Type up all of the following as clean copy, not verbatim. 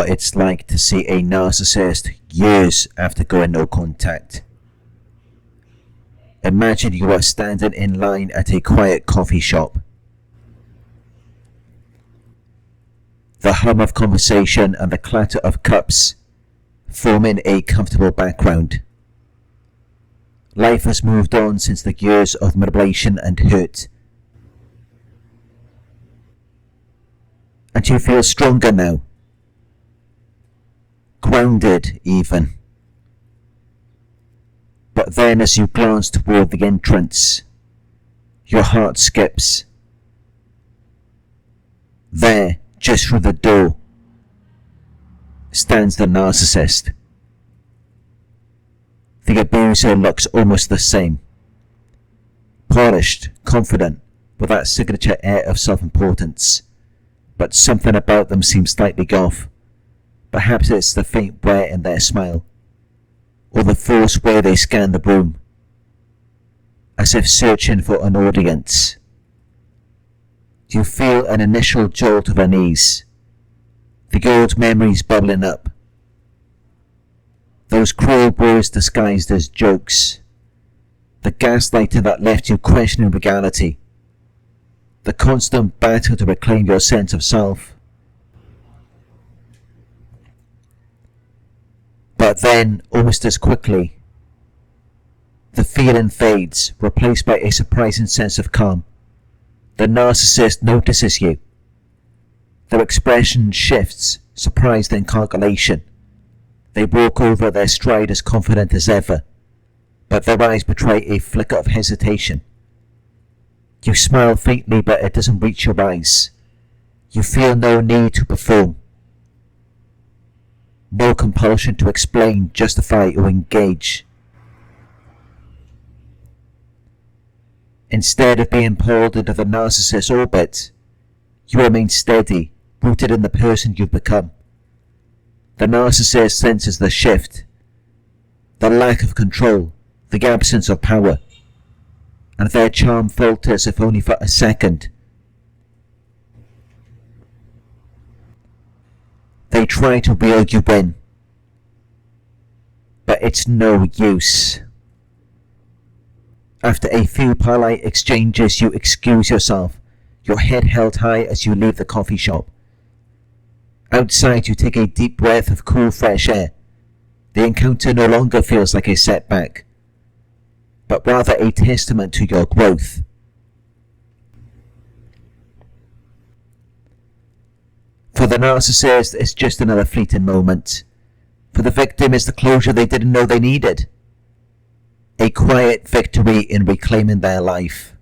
what it's like to see a narcissist years after going no contact. Imagine you are standing in line at a quiet coffee shop. The hum of conversation and the clatter of cups forming a comfortable background. Life has moved on since the years of manipulation and hurt. And you feel stronger now. Grounded even. But then as you glance toward the entrance, your heart skips. There, just through the door, stands the narcissist. The abuser looks almost the same. Polished, confident, with that signature air of self-importance. But something about them seems slightly off. Perhaps it's the faint wear in their smile, or the forced way they scan the room, as if searching for an audience. You feel an initial jolt of unease, the old memories bubbling up. Those cruel words disguised as jokes, the gaslighting that left you questioning reality, the constant battle to reclaim your sense of self. But then, almost as quickly, the feeling fades, replaced by a surprising sense of calm. The narcissist notices you. Their expression shifts, surprised and calculation. They walk over their stride as confident as ever, but their eyes betray a flicker of hesitation. You smile faintly, but it doesn't reach your eyes. You feel no need to perform. No compulsion to explain, justify, or engage. Instead of being pulled into the narcissist's orbit, you remain steady, rooted in the person you've become. The narcissist senses the shift, the lack of control, the absence of power, and their charm falters if only for a second. They try to reel you in, but it's no use. After a few polite exchanges, you excuse yourself, your head held high as you leave the coffee shop. Outside, you take a deep breath of cool, fresh air. The encounter no longer feels like a setback, but rather a testament to your growth. For the narcissist, it's just another fleeting moment. For the victim, it's the closure they didn't know they needed. A quiet victory in reclaiming their life.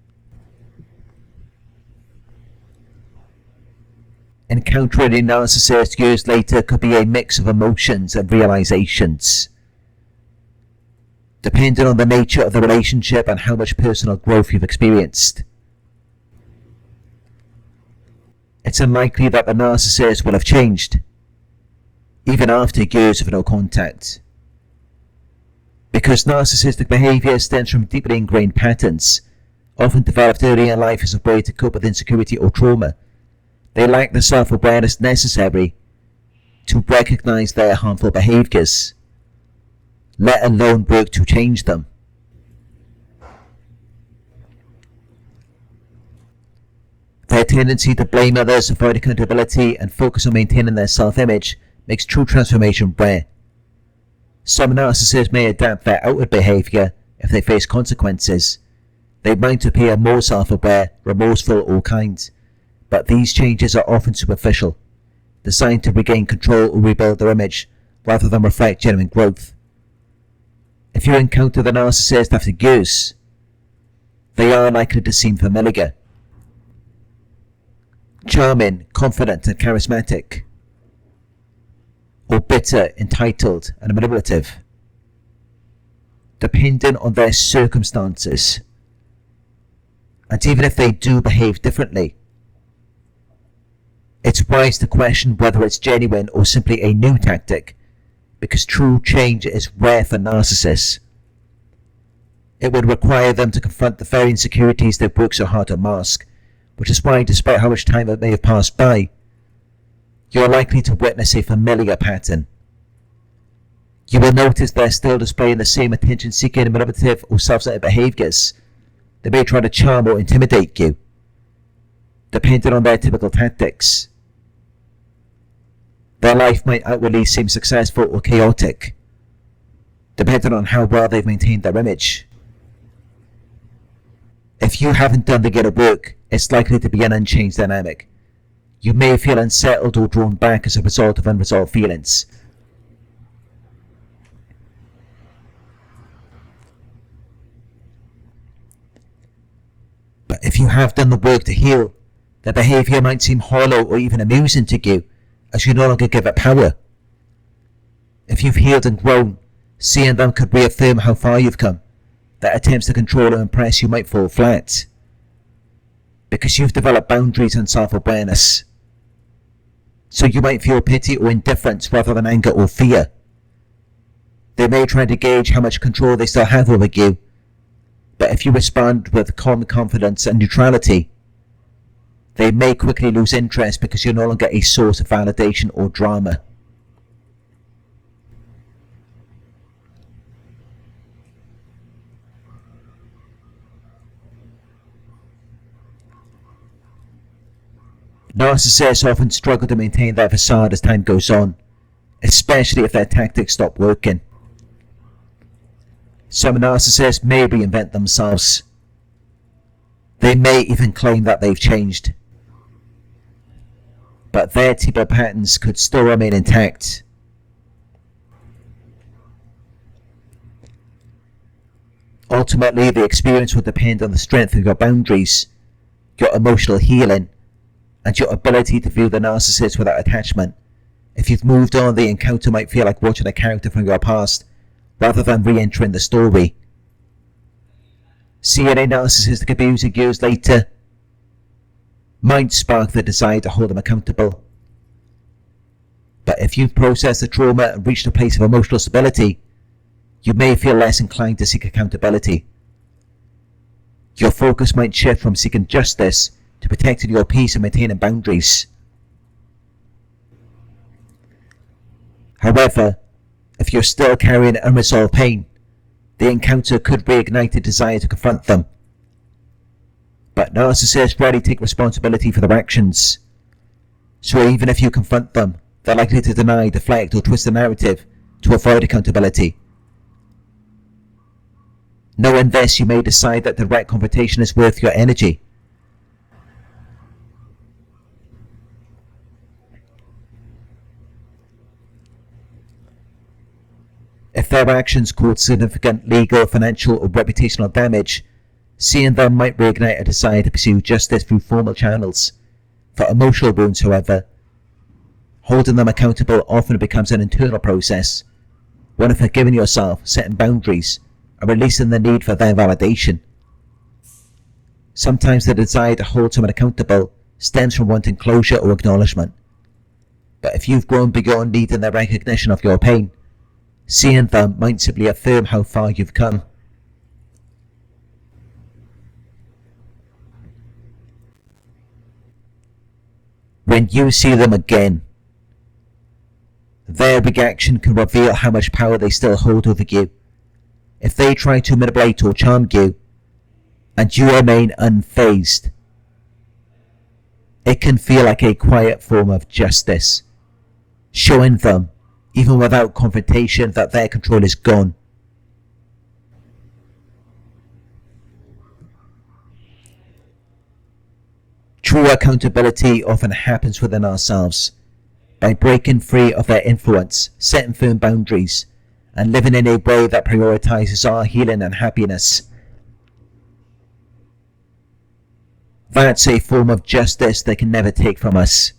Encountering a narcissist years later could be a mix of emotions and realizations, depending on the nature of the relationship and how much personal growth you've experienced. It's unlikely that the narcissist will have changed, even after years of no contact. Because narcissistic behaviour stems from deeply ingrained patterns, often developed early in life as a way to cope with insecurity or trauma. They lack the self-awareness necessary to recognise their harmful behaviours, let alone work to change them. Their tendency to blame others, avoid accountability, and focus on maintaining their self-image makes true transformation rare. Some narcissists may adapt their outward behaviour if they face consequences. They might appear more self-aware, remorseful, or kind, but these changes are often superficial, designed to regain control or rebuild their image, rather than reflect genuine growth. If you encounter the narcissist after years, they are likely to seem familiar. Charming, confident, and charismatic, or bitter, entitled, and manipulative, depending on their circumstances. And even if they do behave differently, it's wise to question whether it's genuine or simply a new tactic, because true change is rare for narcissists. It would require them to confront the very insecurities they've worked so hard to mask, which is why, despite how much time it may have passed by, you're likely to witness a familiar pattern. You will notice they're still displaying the same attention-seeking, manipulative, or self-centered behaviours. They may try to charm or intimidate you, depending on their typical tactics. Their life might outwardly seem successful or chaotic, depending on how well they've maintained their image. If you haven't done the inner work, it's likely to be an unchanged dynamic. You may feel unsettled or drawn back as a result of unresolved feelings. But if you have done the work to heal, the behaviour might seem hollow or even amusing to you, as you no longer give it power. If you've healed and grown, seeing them could reaffirm how far you've come. That attempts to control or impress you might fall flat, because you've developed boundaries and self-awareness. So you might feel pity or indifference rather than anger or fear. They may try to gauge how much control they still have over you, but if you respond with calm confidence and neutrality, they may quickly lose interest because you're no longer a source of validation or drama. Narcissists often struggle to maintain their facade as time goes on, especially if their tactics stop working. Some narcissists may reinvent themselves. They may even claim that they've changed. But their typical patterns could still remain intact. Ultimately, the experience will depend on the strength of your boundaries, your emotional healing, and your ability to view the narcissist without attachment. If you've moved on, the encounter might feel like watching a character from your past, rather than re-entering the story. Seeing a narcissistic abuser years later might spark the desire to hold them accountable. But if you've processed the trauma and reached a place of emotional stability, you may feel less inclined to seek accountability. Your focus might shift from seeking justice to protecting your peace and maintaining boundaries. However, if you're still carrying unresolved pain, the encounter could reignite a desire to confront them. But narcissists rarely take responsibility for their actions. So even if you confront them, they're likely to deny, deflect, or twist the narrative to avoid accountability. Knowing this, you may decide that direct confrontation is worth your energy. If their actions cause significant legal, financial, or reputational damage, seeing them might reignite a desire to pursue justice through formal channels. For emotional wounds, however, holding them accountable often becomes an internal process, one of forgiving yourself, setting boundaries, and releasing the need for their validation. Sometimes the desire to hold someone accountable stems from wanting closure or acknowledgement. But if you've grown beyond needing the recognition of your pain, seeing them might simply affirm how far you've come. When you see them again, their reaction can reveal how much power they still hold over you. If they try to manipulate or charm you, and you remain unfazed, it can feel like a quiet form of justice, showing them, even without confrontation, that their control is gone. True accountability often happens within ourselves, by breaking free of their influence, setting firm boundaries, and living in a way that prioritizes our healing and happiness. That's a form of justice they can never take from us.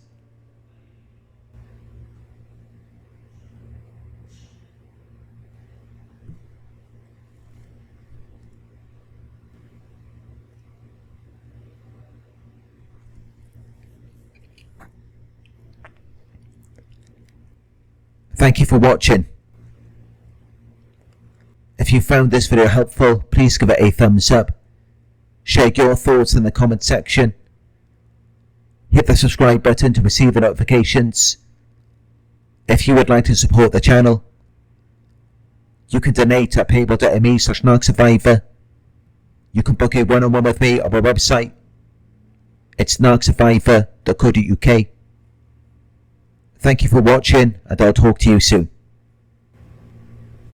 Thank you for watching. If you found this video helpful, please give it a thumbs up. Share your thoughts in the comment section. Hit the subscribe button to receive the notifications. If you would like to support the channel, you can donate at paypal.me/Narc Survivor. You can book a one-on-one with me on my website. It's narcsurvivor.co.uk. Thank you for watching, and I'll talk to you soon.